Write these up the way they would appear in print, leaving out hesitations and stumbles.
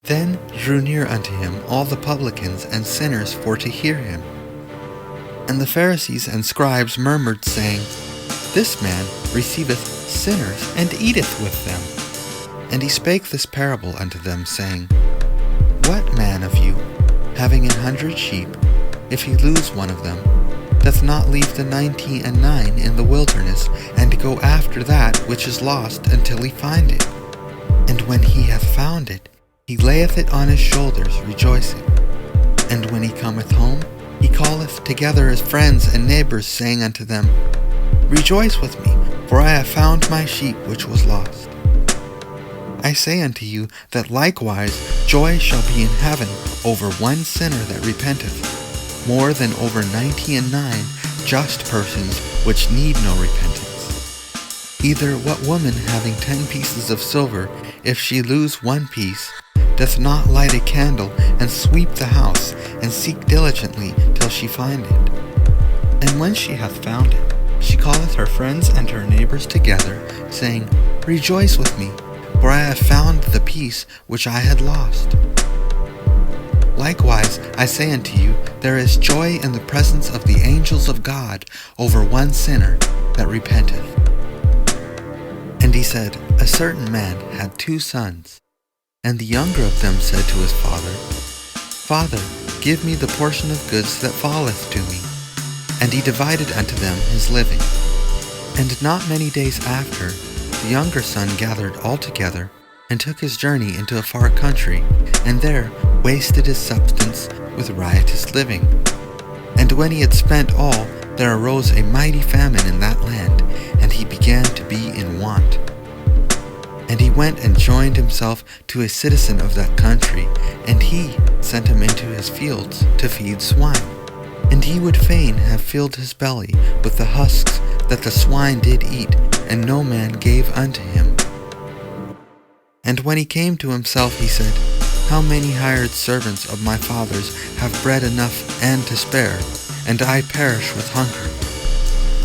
Then drew near unto him all the publicans and sinners for to hear him. And the Pharisees and scribes murmured, saying, This man receiveth sinners, and eateth with them. And he spake this parable unto them, saying, What man of you, having 100 sheep, if he lose one of them, doth not leave the 99 in the wilderness, and go after that which is lost until he find it? And when he hath found it, he layeth it on his shoulders, rejoicing. And when he cometh home, he calleth together his friends and neighbors, saying unto them, Rejoice with me, for I have found my sheep which was lost. I say unto you that likewise joy shall be in heaven over one sinner that repenteth, more than over 99 just persons which need no repentance. Either what woman having 10 pieces of silver, if she lose one piece, doth not light a candle, and sweep the house, and seek diligently till she find it? And when she hath found it, she calleth her friends and her neighbors together, saying, Rejoice with me, for I have found the piece which I had lost. Likewise, I say unto you, there is joy in the presence of the angels of God over one sinner that repenteth. And he said, A certain man had 2 sons. And the younger of them said to his father, Father, give me the portion of goods that falleth to me. And he divided unto them his living. And not many days after, the younger son gathered all together, and took his journey into a far country, and there wasted his substance with riotous living. And when he had spent all, there arose a mighty famine in that land, and he began to be in want. And he went and joined himself to a citizen of that country, and he sent him into his fields to feed swine. And he would fain have filled his belly with the husks that the swine did eat, and no man gave unto him. And when he came to himself, he said, How many hired servants of my father's have bread enough and to spare, and I perish with hunger?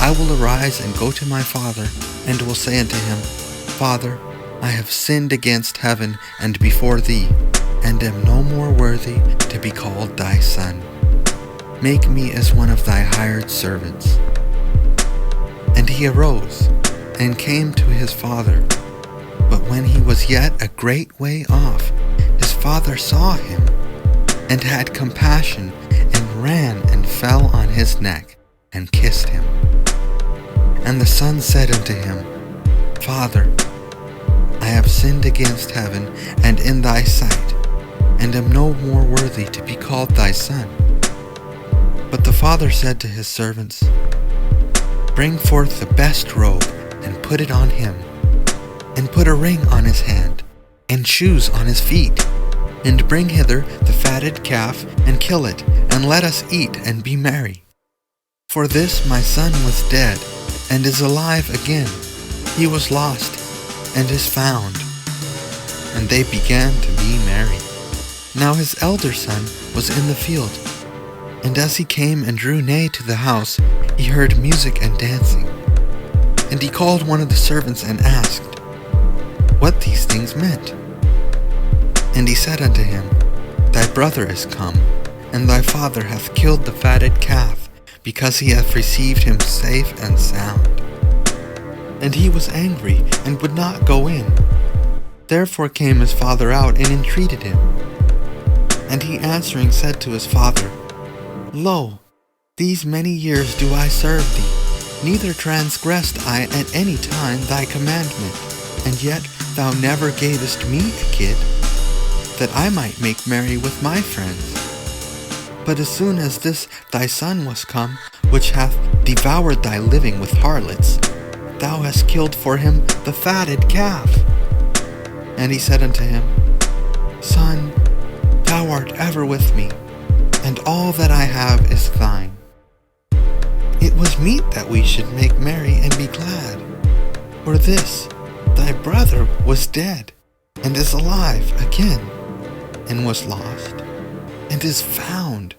I will arise and go to my father, and will say unto him, Father, I have sinned against heaven and before thee, and am no more worthy to be called thy son. Make me as one of thy hired servants. And he arose, and came to his father. But when he was yet a great way off, his father saw him, and had compassion, and ran and fell on his neck, and kissed him. And the son said unto him, Father, I have sinned against heaven and in thy sight, and am no more worthy to be called thy son. But the father said to his servants, Bring forth the best robe, and put it on him, and put a ring on his hand, and shoes on his feet, and bring hither the fatted calf, and kill it, and let us eat and be merry. For this my son was dead, and is alive again. He was lost, and is found. And they began to be merry. Now his elder son was in the field. And as he came and drew nigh to the house, he heard music and dancing. And he called one of the servants and asked, what these things meant. And he said unto him, Thy brother is come, and thy father hath killed the fatted calf, because he hath received him safe and sound. And he was angry, and would not go in. Therefore came his father out, and entreated him. And he answering said to his father, Lo, these many years do I serve thee, neither transgressed I at any time thy commandment, and yet thou never gavest me a kid, that I might make merry with my friends. But as soon as this thy son was come, which hath devoured thy living with harlots, thou hast killed for him the fatted calf. And he said unto him, Son, thou art ever with me, and all that I have is thine. It was meet that we should make merry and be glad. For this, thy brother was dead, and is alive again, and was lost, and is found.